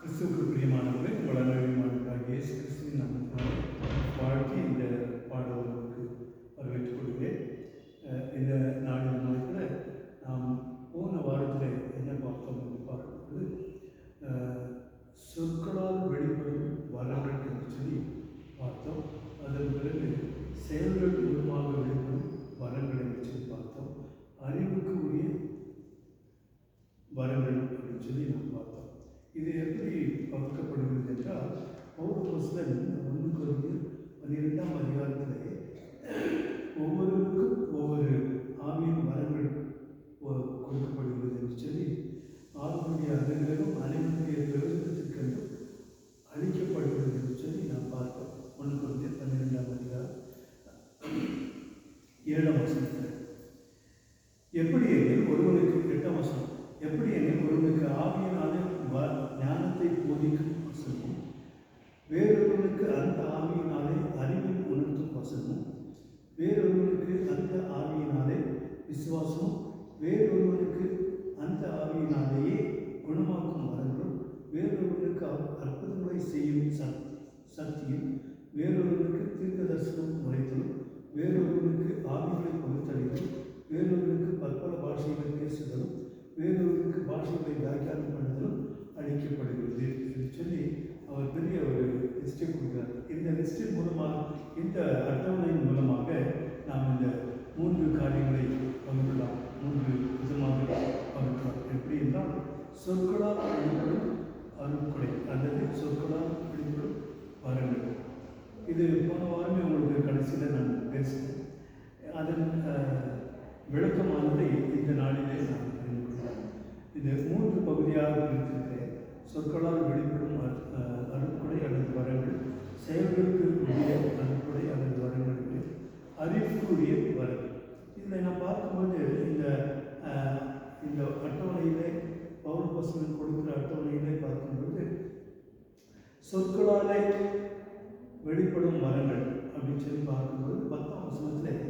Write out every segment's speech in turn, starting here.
கிறிஸ்துவுக்கு பிரியமானவர்களே, உங்கள் அனைவருமானவராகிய இயேசு கிறிஸ்துவின் நாமத்தினாலே வாழ்த்தி இந்த பாடலுக்கு வரவேற்றுக் கொள்கிறேன். இந்த நாளின் கூட நாம் போன வாரத்தில் என்ன பார்த்தோம் என்று பார்க்கும்போது, சொற்களால் வெளிப்படும் வரங்கள் என்று சொல்லி பார்த்தோம். அதன் பிறகு செயல்கள் மூலமாக வெளிப்படும் வரங்கள் என்று சொல்லி பார்த்தோம். அறிவுக்கு உரிய வரங்கள் அப்படின்னு சொல்லி நாம் பார்த்தோம். இது எப்படி பகுக்கப்படுகிறது என்றால், பவுல் ஒன்று கொரிந்தியர் 12ஆம் அதிகாரத்திலே ஒவ்வொருவருக்கும் ஒவ்வொரு ஆவியின் வரங்கள் கொடுக்கப்படுகிறது என்று சொல்லி, ஆவியுடைய அனுகிரகம் அனைவருடைய பிரயோஜனத்திற்கென்று அளிக்கப்படுகிறது என்று சொல்லி நாம் பார்த்தோம். 1 கொரிந்தியர் 12ஆம் அதிகாரம் 7ஆம் வசனத்தில் எப்படி எனில் ஒருவனுக்கு 8ஆம் வசனம், எப்படி எனில் ஒருவனுக்கு ஆவியினாலே ஞானத்தை போதிக்கும் வசனமும், வேறொருவனுக்கு அந்த ஆவியினாலே அறிவை உணர்த்தும் வசனமும், வேறொருவனுக்கு அந்த ஆவியினாலே விசுவாசமும், வேறொருவனுக்கு அந்த ஆவியினாலேயே குணமாக்கும் வரங்களும், வேறொருவனுக்கு அற்புதங்களை செய்யும் சக்தியும், வேறொருவனுக்கு தீர்க்க தரிசனம் உரைத்தலும், வேறொருவனுக்கு ஆவிகளை பகுத்தறிதலும், வேறொருவனுக்கு பற்பல பாஷைகளை பேசுதலும், வேறொருவருக்கு பாஷைகளை வியாக்கியானம் பண்ணுதலும் அளிக்கப்படுகிறது என்று சொல்லி அவர் பெரிய ஒரு லிஸ்டை கொடுக்கிறார். இந்த லிஸ்டின் மூலமாக, இந்த அட்டவணையின் மூலமாக நாம் இந்த 3 காரியங்களை பகிரலாம், 3 விதமாக பகிரலாம். எப்படி என்றால், சொற்களால் வெளிப்படும் அருட்கொடை அல்லது சொற்களால் வெளிப்படும் வரங்கள். இது போன வாரமே உங்களுக்கு கடைசியில் நான் பேசினேன். அதன் விளக்கமானதை இந்த நாளிலே நான் அறிந்து கொள்கிறேன். இது 3 பகுதியாக பிரித்திருக்கிறேன். சொற்களால் வெளிப்படும் அருட்கொடை அல்லது வரங்கள், செயல்களுக்கு உரிய அருட்கொடை அல்லது வரங்களுக்கு, அறிவுக்கு உரிய வரங்கள். இதில் நான் பார்க்கும்போது இந்த அட்டவணையிலே, பவுல் கொடுக்கிற அட்டவணையிலே பார்க்கும்போது, சொற்களாலே வெளிப்படும் வரங்கள் அப்படின்னு சொல்லி பார்க்கும்போது 10ஆம் வசனத்தில்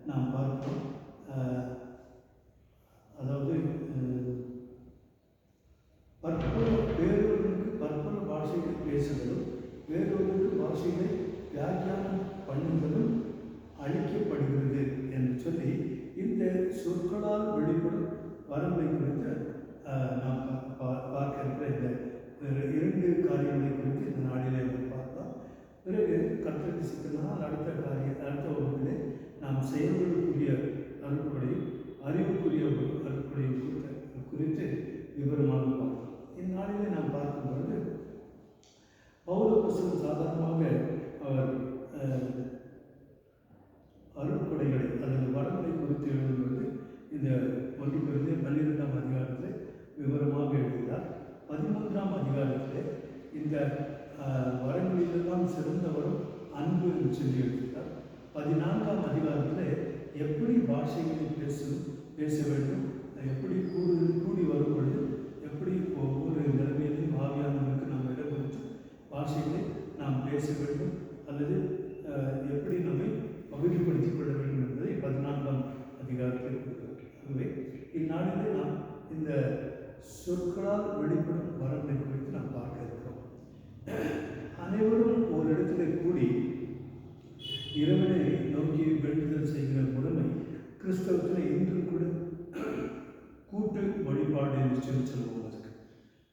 நாம் பார்க்கிறோம். அதாவது வேறொருவருக்கு பற்பல பாஷைகளை பேசுதலும், வேறொருவருக்கு பாஷைகளை வியாக்கியானம் பண்ணுதலும் அளிக்கப்படுகிறது என்று சொல்லி, இந்த சொற்களால் வெளிப்படும் வரம்பை குறித்து நாம் பார்க்க இருக்கிற இந்த 2 காரியங்களை குறித்து இந்த நாளிலே பார்த்தோம். பிறகு கர்த்தருக்கு சித்தனால் அடுத்த வகுப்பிலே நாம் செயல்களுக்குரிய அருட்கொடையும் அறிவுக்குரிய அருட்கொடையும் குறித்து விவரமாக பார்த்தோம். இந்நாளிலே நாம் பார்க்கும்போது, பவுல் சாதாரணமாக அவர் அருட்கொடைகளை அல்லது வரங்களை குறித்து எழுதும்போது இந்த 1 கொரிந்தியர் 12ஆம் அதிகாரத்தில் விவரமாக எழுதுகிறார். 13ஆம் அதிகாரத்தில் இந்த வரங்களிலெல்லாம் சிறந்த வரும் அன்பு என்று சொல்லி எழுதுகிறார். 14ஆம் அதிகாரத்தில் எப்படி பாஷைகளை பேச வேண்டும், எப்படி கூடி வரும் பொழுது எப்படி ஒவ்வொரு நிலைமையிலையும் ஆவியானவருக்கு நாம் இடம் கொடுத்து பாஷைகளை நாம் பேச வேண்டும் அல்லது எப்படி நம்மை பகுதிப்படுத்திக் கொள்ள வேண்டும் என்பதை 14ஆம் அதிகாரத்தில் கொடுக்கிறார். ஆகவே இந்நாளிலே நாம் இந்த சொற்களால் வெளிப்படும் வரங்களை குறித்து நாம் பார்க்க இருக்கிறோம். அனைவரும் ஒரு இடத்துல கூடி இறைவனை நோக்கி வேண்டுதல் செய்கிற முறைமை கிறிஸ்தவத்தில் இன்றும் கூட கூட்டு வழிபாடு என்று சொல்லி சொல்லுவோம்.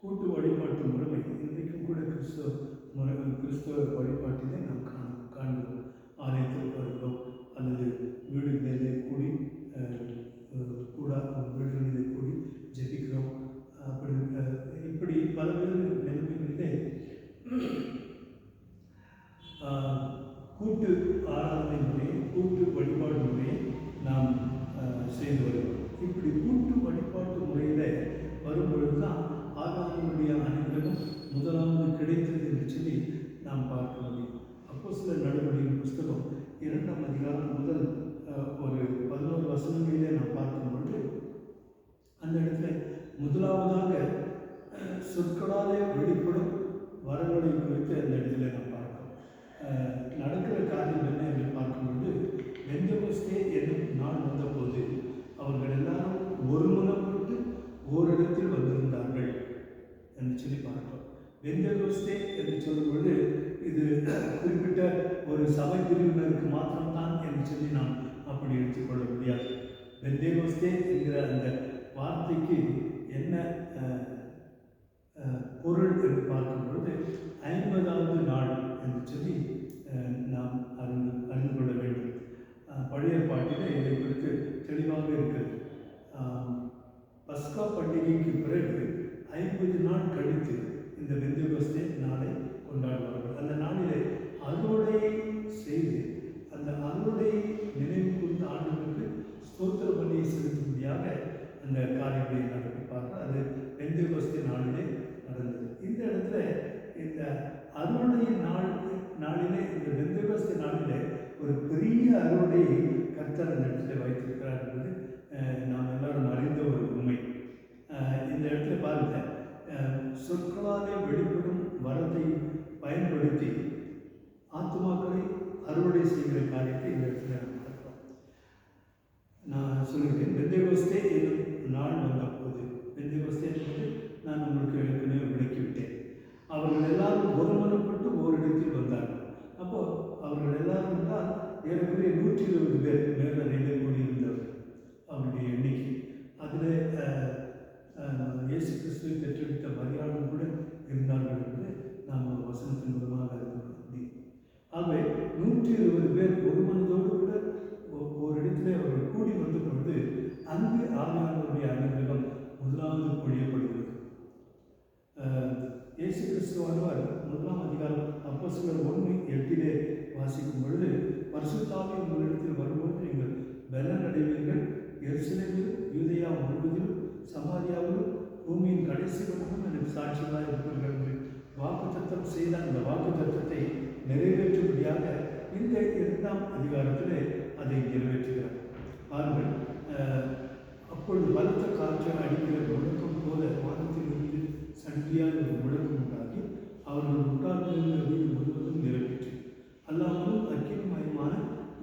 கூட்டு வழிபாட்டு முறைமை இன்றைக்கும் கூட கிறிஸ்தவ வழிபாட்டிலே நாம் காண்கிறோம். ஆலயத்தில் வருகிறோம் அல்லது வீடுகளிலே கூடி வீடுகளிலே கூடி ஜெபிக்கிறோம். இப்படி பல்வேறு நிலைமைகளிலே கூட்டு ஆராதனை முறையை, கூட்டு வழிபாடு முறையை நாம் செய்து வருகிறோம். இப்படி கூட்டு வழிபாட்டு முறையில் வரும்பொழுது தான் ஆராதனையுடைய அனுகிரகம் முதலாவது கிடைத்தது என்று சொல்லி நாம் பார்க்க முடியும். அப்போஸ்தலர் நடவடிக்கையின் புஸ்தகம் 2ஆம் அதிகாரம் முதல் ஒரு 11 வசனங்களிலே நாம் பார்க்கும்பொழுது, அந்த இடத்துல முதலாவதாக சொற்களாலே வெளிப்படும் வரங்களை குறித்து அந்த இடத்துல நாம் பார்க்கிறோம். நடக்கிற காரியம் என்ன என்று பார்க்கும்பொழுது, பெந்தெகோஸ்தே என்னும் நாள் வந்தபோது அவர்கள் எல்லாரும் ஒருமுனப்பட்டு ஓரிடத்தில் வந்திருந்தார்கள் என்று சொல்லி பார்க்கிறோம். பெந்தேகோஸ்தே என்று சொல்லும்பொழுது இது குறிப்பிட்ட ஒரு சபை பிரிவினருக்கு மாத்திரம்தான் என்று சொல்லி நாம் அப்படி எடுத்துக்கொள்ள முடியாது. பெந்தேகோஸ்தே என்கிற அந்த வார்த்தைக்கு என்ன பொருள் என்று பார்க்கும் பொழுது 50வது நாள் என்று சொல்லி நாம் அறிந்து கொள்ள வேண்டும். பழைய பாட்டில் இதை குறித்து தெளிவாக இருக்கிறது. பஸ்கா பண்டிகைக்கு பிறகு 50 நாள் கழித்து இந்த பெந்தேகோஸ்தே நாளை கொண்டாடுவார்கள். அந்த நாளிலே அறுவடையை செய்து அந்த அறுவடையை நினைவு கூர்ந்த ஆண்டுகளுக்கு ஸ்தோத்திர பலியை செலுத்தும்படியாக அந்த காரியங்களை நடப்பிப்பார்கள். அது பெந்தேகோஸ்தே நாளிலே நடந்தது. இந்த இடத்துல இந்த அறுவடை நாளிலே இந்த பெந்தேகோஸ்தே நாளிலே ஒரு பெரிய அறுவடையை கர்த்தர் அந்த இடத்துல வைத்திருக்கிறார் என்பது நாம் எல்லாரும் அறிந்த ஒரு உண்மை. இந்த இடத்துல பாருங்கள், சொற்களாலே வெளிப்படும் வரத்தை பயன்படுத்தி ஆத்துமாக்களை அறுவடை செய்கிற காரியத்தை இந்த இடத்துல நாம் பார்க்கிறோம். நான் சொல்கிறேன், பெந்தேகோஸ்தே என்னும் நாள் வந்த போது, பெந்தேகோஸ்தே என்பது நான் உங்களுக்கு ஏற்கனவே விளக்கிவிட்டேன். அவர்கள் எல்லாரும் ஒருமனப்பட்டு ஓரிடத்தில் வந்தார்கள். அப்போ அவர்கள் எல்லாரும் என்றால் ஏறக்குறைய 120 பேர் மேலறையிலே கூடியிருந்தவர்கள் அவருடைய எண்ணிக்கை. அதில் இயேசு கிறிஸ்துவை பெற்றெடுத்த மரியாளும் கூட இருந்தார்கள் என்று நாம் வசனத்தின் மூலமாக அறிந்து கொள்ள முடியும். ஆகவே 120 பேர் ஒரு மனதோடு கூட ஒரு இடத்துல அவர்கள் கூடி வந்த பொழுது அங்கு ஆவியானவருடைய அனுகிரகம் முதலாவது பொழியப்படுகிறது. இயேசு கிறிஸ்துவானவர் 1ஆம் அதிகாரம் அப்போஸ்தலர் 1:8 வாசிக்கும் பொழுது, பரிசுத்தாவி உங்களிடத்தில் வரும்போது நீங்கள் பலன் அடைவீர்கள், எருசலேமில் யூதேயா முழுவதிலும் சமாரியாவிலும் பூமியின் கடைசி வரைக்கும் எனக்கு சாட்சிகளாக இருப்பீர்கள் என்று வாக்குத்தத்தம் செய்த அந்த வாக்குத்தத்தத்தை நிறைவேற்றும்படியாக இந்த 2ஆம் அதிகாரத்தில் அதை நிறைவேற்றுகிறார். பாருங்கள், அப்பொழுது பலத்த காற்று அடிக்கிற முழக்கம் போல வானத்தில் இருந்து சண்டியான ஒரு முழக்கம் உண்டாகி அவர்கள் உட்கார்ந்திருந்த வீடு முழுவதும் நிறைவேற்றி, அல்லாமலும் அக்கினிமயமான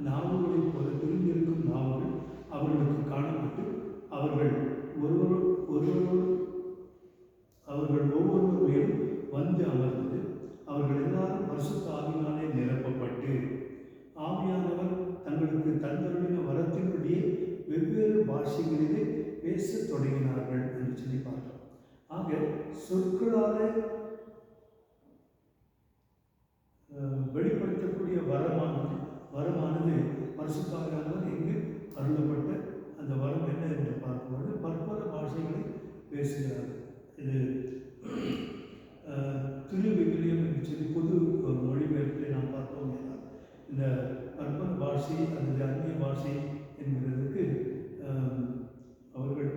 நாவுகளைப் போல பிரிந்திருக்கும் நாவுகள் அவர்களுக்கு காணப்பட்டு அவர்கள் ஒவ்வொருவர் மேலும் வந்து அமர்ந்தது. அவர்கள் எல்லாரும் பரிசுத்த ஆவியினாலே நிரப்பப்பட்டு ஆவியானவர் தங்களுக்கு தந்தருளின வரத்தின்படியே வெவ்வேறு பாஷைகளிலே பேசத் தொடங்கினார்கள் என்று சொல்லி பார்க்கிறோம். ஆக சொற்களாலே வெளிப்படுத்தக்கூடிய வரமானது பரிசுத்த ஆவியானவர் எங்கு அருளப்பட்ட அந்த வரம் என்ன என்று பார்க்கும்போது பற்பல பாஷைகளை பேசுகிறார்கள். இது திருவிவிலியம் என்று சொல்லி பொது மொழிபெயர்ப்பில் நாம் பார்த்தோம். இந்த பற்பல பாஷை அல்லது அந்நிய பாஷை என்கிறதுக்கு அவர்கள்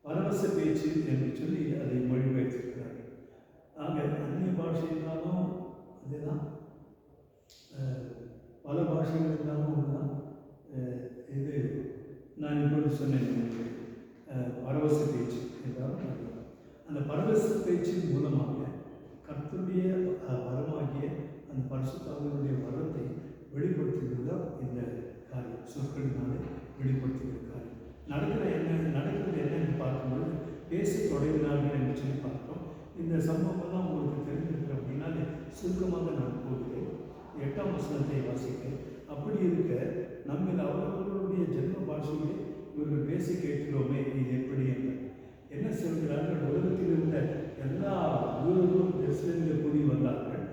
பரவச பேச்சு என்று சொல்லி அதை மொழிபெயர்த்திருக்கிறார்கள். ஆக அந்நிய பாஷை இருந்தாலும் அதுதான், பல பாஷைகள் இருந்தாலும் ஒன்றுதான். இது நான் இப்பொழுது சொன்னேன், பரவச பேச்சு என்றாலும் அந்த பரவச பேச்சின் மூலமாக கர்த்தருடைய வரமாகிய அந்த பரிசுத்தாவினுடைய வரத்தை வெளிப்படுத்துகிறது தான் இந்த காரியம். சொற்களினாலே வெளிப்படுத்துகிற காரியம் நடக்கிறது என்னன்னு பார்க்கும்போது பேச தொடங்கினார்கள் என்று சொல்லி பார்க்கிறோம். இந்த சம்பவம்லாம் உங்களுக்கு தெரிஞ்சிருக்கிற அப்படின்னாலே சுருக்கமாக நான் போகிறேன். 8ஆம் வசனத்தை வாசிக்கிறேன். அப்படி இருக்க நம்மில் அவர்களுடைய ஜென்ம பாஷையை இவர்கள் பேசி கேட்கிறோமே, இது எப்படி என்று என்ன சொல்கிறார்கள்? உலகத்தில் இருந்த எல்லா யூதர்களும் எருசலேமில் கூடி வந்தார்கள்.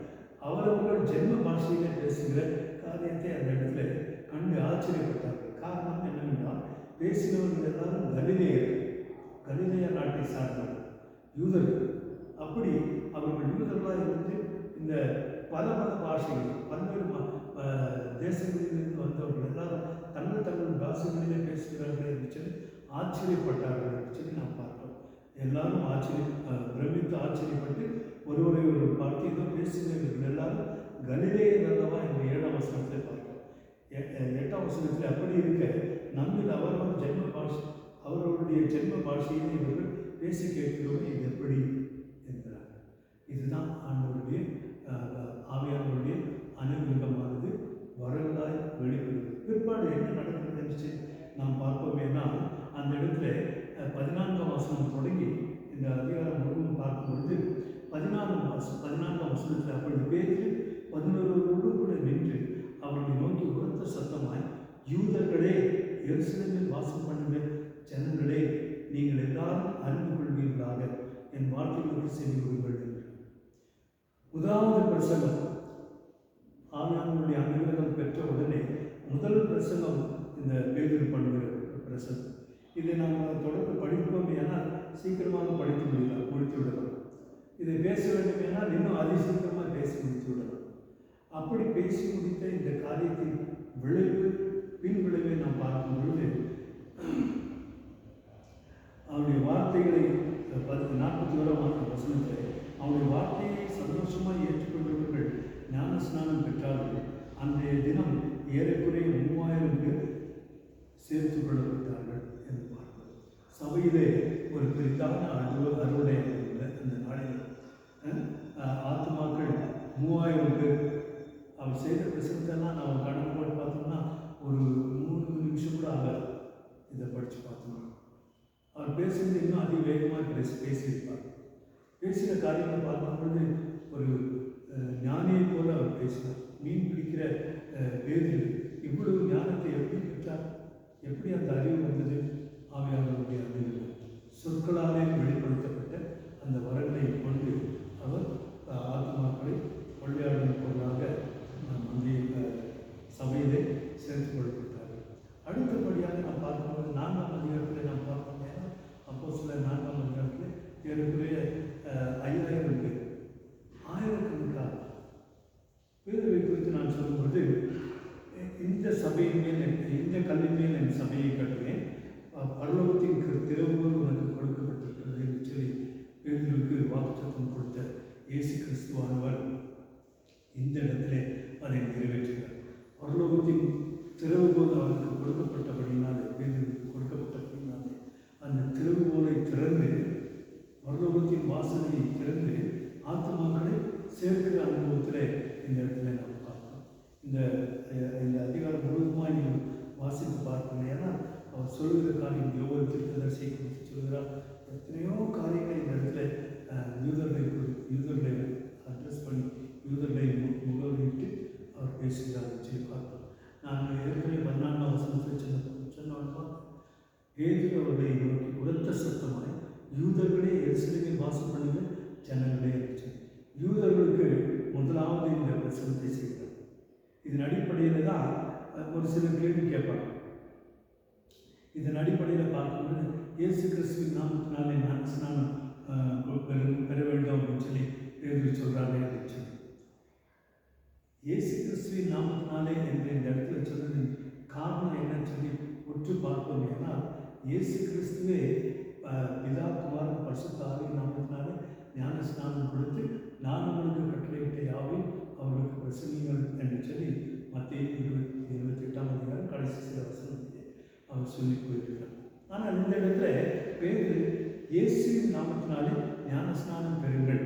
அவரவர்கள் ஜென்ம பாஷையில பேசுகிற காரியத்தை அந்த இடத்துல கண்டு ஆச்சரியப்பட்டார்கள். காரணம் என்னவென்றால், பேசினவர்கள் எல்லாரும் கலிலேய நாட்டை சார்ந்தவர்கள், யூதர்கள். அப்படி அவர்கள் யூதர்களாக இருந்து இந்த பல பாஷைகள் பல்வேறு தேசங்களிலிருந்து வந்தவர்கள் எல்லாரும் தங்கள் பாஷைகளிலே பேசுகிறார்கள் என்று சொல்லி ஆச்சரியப்பட்டார்கள் என்று சொல்லி நாம் பார்த்தோம். எல்லாரும் பிரமித்து ஆச்சரியப்பட்டு ஒருவரை ஒரு பார்த்து ஏதோ பேசுகிறவர்கள் எல்லாரும் கலிலேயர் அல்லவா என்ற 7ஆம் வசனத்தை பார்க்கிறோம். 8ஆம் வசனத்தில் அப்படி இருக்க நம்மில் அவர்களுடைய ஜென்ம பாஷையில் இவர்கள் பேசி கேட்கிறோம், இது எப்படி என்கிறார். இதுதான் ஆண்டவருடைய ஆவியானவருடைய அனுகிரகமானது வரலாய் வெளிப்படுது. பிற்பாடு என்ன நடக்கிறது நாம் பார்ப்போமேனா, அந்த இடத்துல 14ஆம் வசனம் தொடங்கி இந்த அதிகாரம் முழுவதும் பார்க்கும்பொழுது 14ஆம் வசனத்தில் அப்படி பேரு 11 கூட நின்று அவர்களை நோக்கி உரத்த சத்தமாய், யூதர்களே, எருசலேமில் வாசம் பண்ணுகிற ஜனங்களே, நீங்கள் எல்லாரும் அறிந்து கொள்வீர்களாக, என் வார்த்தைகளுக்கு செவி கொள்ளுங்கள் என்று. முதலாவது பிரசங்கம், ஆவியானவருடைய அனுகிரகம் பெற்ற உடனே முதல் பிரசங்கம் இந்த பேதுரு பண்ணுகிற பிரசங்கம். இதை நாம் தொடர்ந்து படிப்போம், ஏன்னால் சீக்கிரமாக முடித்து விடலாம். இதை பேச வேண்டும் ஏனால் இன்னும் அதிசீக்கிரமாக பேசி முடித்து விடலாம். அப்படி பேசி முடித்த இந்த காரியத்தின் பின் விளைவை நாம் பார்க்கும் பொழுது, அவருடைய வார்த்தைகளை 41ஆம் வசனத்தில், அவருடைய வார்த்தையை சந்தோஷமாக ஏற்றுக்கொண்டவர்கள் ஞான ஸ்நானம் பெற்றார்கள். அன்றைய தினம் ஏறக்குறைய 3000 பேர் சேர்த்து கொள்ளப்பட்டார்கள் என்று பார்க்கிறோம். சபையிலே ஒரு பெரிதான அறுவடை அந்த நாளில் ஆத்துமாக்கள் 3000 பேர். அவர் செய்த பிரசங்கத்தெல்லாம் நாம் கணக்கு போட்டு பார்த்தோம்னா ஒரு 3 நிமிஷம் கூட ஆகாது. இதை படித்து பார்த்தோம்னா அவர் பேசுகிறது இன்னும் அதிவேகமாக பேசியிருப்பார். பேசுகிற காரியங்களை பார்க்கும்பொழுது ஒரு ஞானியை போல அவர் பேசினார். மீன் பிடிக்கிற பேதில் இவ்வளவு ஞானத்தை எப்படி பெற்றார்? எப்படி அந்த அறிவு வந்தது? ஆவியானவருடைய அறிவு சொற்களாலே வெளிப்படுத்தப்பட்ட அந்த வரங்களை கொண்டு அவர் ஆத்மாக்களை கொள்ளையாடும் பொருளாக அந்த சபையிலே சேர்த்து கொள்ளப்பட்டார்கள். அடுத்தபடியாக நாம் பார்க்கும்போது 4ஆம் அதிகாரத்தில் நாம் பார்ப்போம். அப்போஸ்தலர் 4ஆம் அதிகாரத்தில் ஏறக்குறைய 5000 பேர், ஆயிரக்கணக்கான பேரை குறித்து நான் சொல்லும்போது, இந்த சபையின் மேல், இந்த கல்வியின் மேல் என் சபையை கட்டுவேன், பரலோகத்தின் திறவுகோல் உனக்கு கொடுக்கப்பட்டிருக்கிறது என்று சொல்லி பேதுருக்கு வாக்குத்தத்தம் கொடுத்த இயேசு கிறிஸ்துவானவர் இந்த இடத்திலே அதை நிறைவேற்றுகிறார். பரலோகத்தின் திறவுகோல் அவருக்கு கொடுக்கப்பட்டபடினாலே, பேதுருக்கு கொடுக்கப்பட்டபடினாலே, அந்த திறவுகோலை திறந்து, பரலோகத்தின் வாசலை திறந்து ஆத்மாக்களை சேர்க்கிற அனுபவத்தில் இந்த இடத்துல நாம் பார்க்கிறோம். இந்த அதிகாரம் முழுவதுமாக நீங்கள் வாசித்து பார்க்கணும். ஏன்னா அவர் சொல்லுகிற காரியம் யோகன் தீர்க்கதரிசியை குறித்து சொல்கிறார். எத்தனையோ காரியங்களை இந்த இடத்துல யூதர்களை அட்ரஸ் பண்ணி யூதர்களை முகவரிட்டு அவர் பேசுகிறார் சொல்லி பார்க்கிறோம். நான் ஏற்கனவே 14ஆம் வசனத்தில் சொன்னோம்னா, பேதுரு அவர்களை நோக்கி உரத்த சத்தமாய், யூதர்களே, எருசலேமில் வாசம் பண்ணுகிற ஜனங்களே என்று. யூதர்களுக்கு முதலாவது இந்த பிரசனத்தை செய்தார். இதன் அடிப்படையில் தான் ஒரு சிலர் கேள்வி கேட்பாங்க. இதன் அடிப்படையில் பார்க்கும்போது இயேசு கிறிஸ்துவின் நாமத்தினாலே ஞான ஸ்நானம் பெற வேண்டும் அப்படின்னு சொல்லி பேதுரு சொல்கிறாங்க அப்படின்னு சொல்லி, இயேசு கிறிஸ்துவின் நாமத்தினாலே என்று இந்த இடத்துல சொன்னது காரணம் என்னன்னு சொல்லி உற்று பார்ப்போம். ஏன்னா இயேசு கிறிஸ்துவே பிதா குமாரன் பரிசுத்த ஆவியின் நாமத்தினாலே ஞான ஸ்நானம் கொடுத்து, நான் உங்களுக்கு கட்டளையிட்ட யாவை அவர்களுக்கு பிரசங்கிங்கள் என்று சொல்லி மத்திய 28ஆம் அதிகாரம் கடைசி சில வசனத்திலே அவர் சொல்லி போயிருக்கிறார். ஆனால் இந்த இடத்துல பேதுரு இயேசுவின் நாமத்தினாலே ஞான ஸ்நானம் பெறுங்கள்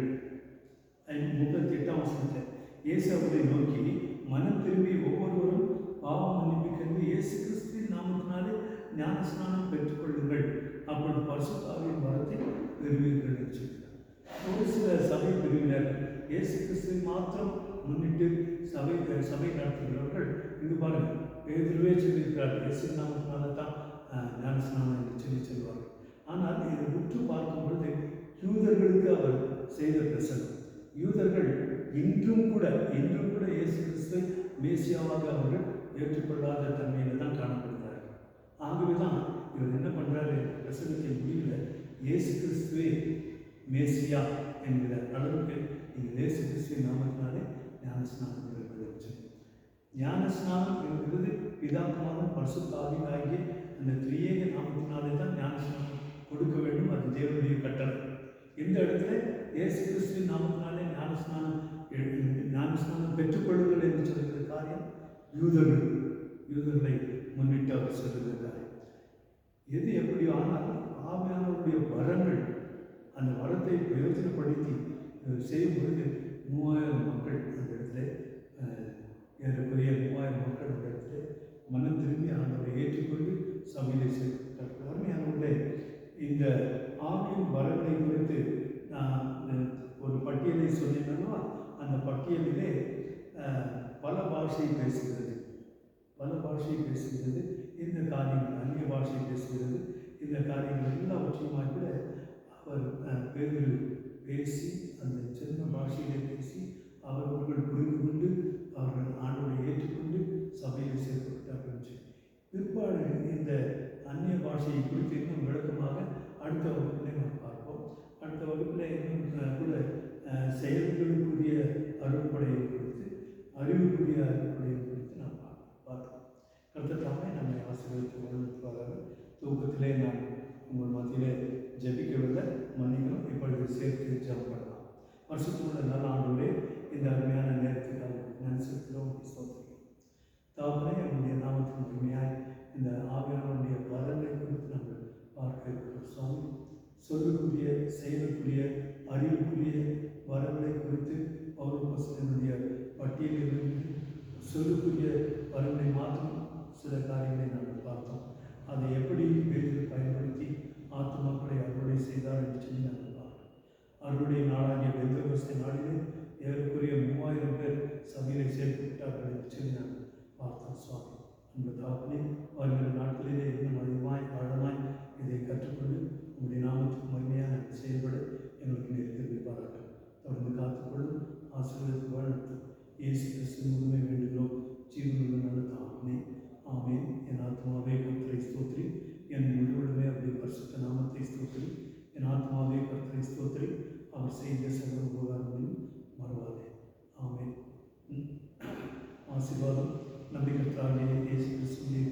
38ஆம் வசனத்தில் இயேசு அவர்களை நோக்கி, மனம் திரும்பி ஒவ்வொருவரும் பாவம் மன்னிப்புக்கென்று இயேசு கிறிஸ்துவின் நாமத்தினாலே ஞான ஸ்நானம் பெற்றுக்கொள்ளுங்கள், அப்பொழுது பரிசுத்த ஆவியின் வரத்தை பெறுவீர்கள் என்று சொல்கிறார். ஒரு சில சபை பிரிவினர் இயேசு கிறிஸ்துவை மாத்திரம் முன்னிட்டு சபை நடத்துகிறவர்கள் இது பாருங்கள், பேதுருவே சொல்லியிருக்கிறார், இயேசு நாமத்தினால தான் ஞான ஸ்நானம் என்று சொல்லி சொல்வார்கள். ஆனால் இதை உற்று பார்க்கும் பொழுது யூதர்களுக்கு அவர் செய்த பிரசங்கம், யூதர்கள் இன்றும் கூட இயேசு கிறிஸ்துவை மேசியாவாக அவர்கள் ஏற்றுக்கொள்ளாத தன்மையில் தான் காணப்படுகிறார்கள். ஆகவே தான் இவர் என்ன பண்ணுறாரு, பிரசங்கத்தின் முடிவில் இயேசு கிறிஸ்துவே மேசியா என்கிற அளவுக்கு நீங்கள் இயேசு கிறிஸ்துவின் நாமத்தினாலே ஞானஸ்நானம் பெறுவது. ஞானஸ்நானம் என்பது பிதாக்குமாரன் பரிசுத்த ஆவியாகிய அந்த திரியேக நாமத்தினாலே தான் ஞானஸ்நானம் கொடுக்க வேண்டும். அது தேவனுடைய கட்டளை. இந்த இடத்துல இயேசு கிறிஸ்துவின் நாமத்தினாலே ஞானஸ்நானம் பெற்றுக்கொள்ளுங்கள் என்று சொல்கிற காரியம் யூதர்களை முன்னிட்டு அவர் சொல்லுகிறார். எது எப்படியோ ஆனாலும் ஆவியானவருடைய வரங்கள் அந்த வரத்தை பிரயோஜனப்படுத்தி செய்யும் பொழுது 3000 மக்கள் அந்த இடத்துல ஏறக்குறைய 3000 மக்கள் அந்த இடத்துல மனம் திரும்பி ஆண்டவரை ஏற்றுக்கொண்டு சபையிலே சேர்க்கப்பட்டார்கள். அருமையானவர்களே, இந்த ஆவியின் வரங்களை குறித்து நான் ஒரு பட்டியலை சொன்னேன்னா அந்த பட்டியலிலே பல பாஷை பேசுகிறது, பல பாஷை பேசுகிறது, இந்த காரியங்கள் அந்நிய பாஷை பேசுகிறது. இந்த காரியங்கள் எல்லாவற்றையுமா கூட அவர் பேரில் பேசி அந்த சின்ன பாஷையிலே பேசி அவர்கள் புரிந்து கொண்டு அவர்கள் ஆண்டோரை ஏற்றுக்கொண்டு சபையில் சேர்க்கப்பட்டார்கள். பிற்பாடு இந்த அந்நிய பாஷையை குறித்து இன்னும் விளக்கமாக அடுத்த வகுப்பிலே நாம் பார்ப்போம். அடுத்த வகுப்பில் இன்னும் கூட செயல்களுக்குரிய அருள்படையை குறித்து, அறிவுக்குரிய அருள்படையை குறித்து நாம் பார்ப்போம். கர்த்தர் நம்மை ஆசீர்வதித்து வருவதற்காக தூக்கத்திலே நான் உங்கள் மத்தியிலே ஜெபிக்கவில்லை, மன்னிக்கணும். இப்பொழுது சேர்த்து ஜெபம் பண்ணலாம். வருஷத்துக்குள்ள நல்ல ஆண்டவரே, இந்த அருமையான நேரத்துக்காக நினைச்சிருக்கிறோம். தகப்பனே, நம்முடைய நாமத்தின் உண்மையாய் இந்த ஆவியானவருடைய வரங்களை குறித்து நாங்கள் பார்க்க இருக்கிறோம். சுவாமி, சொல்லக்கூடிய செயலுக்குரிய அறிவுக்குரிய வரங்களை குறித்து பவுலப்போஸ்தலனுடைய பட்டியலிலிருந்து சொல்லுக்குரிய வரங்களை மாற்றும் சில காரியங்களை நாங்கள் பார்த்தோம். அதை எப்படி பேரில் பயன்படுத்தி ஆத்துமாக்களை அறுவடை செய்தார் என்று சொல்லி நாங்கள் பார்த்தோம். அறுவடை நாளாகிய பெந்தெகோஸ்தே நாளிலே ஏறக்குறைய 3000 பேர் சபையிலே சேர்க்கப்பட்டார்கள் என்று சொல்லி நாங்கள் பார்த்தோம். சுவாமி, அந்த தகப்பனே, வருகிற நாட்களிலே இன்னும் அதிகமாய் ஆழமாய் இதை கற்றுக்கொண்டு உங்களுடைய நாமத்துக்கு மகிமையாக செயல்பட எங்களுக்கு நேர்த்தி பாராட்டும். தொடர்ந்து காத்துக்கொள்ளும், ஆசீர்வதித்து வாழ்த்தும். இயேசு கிறிஸ்து முழுமை வேண்டுகிறோம். ஜீவனுள்ள நல்ல தகப்பனே, ஆமென். என் ஆத்மாவே கர்த்தரை ஸ்தோத்திரி, என் முழுவதுமே அவருடைய பரிசுத்த நாமத்தை ஸ்தோத்திரி. என் ஆத்மாவே கர்த்தரை ஸ்தோத்திரி, அவர் செய்த சகல உபகாரங்களையும் மறவாதே. ஆமென். ஆசீர்வாதம் நம்முடைய கர்த்தராகிய இயேசு கிறிஸ்துவின்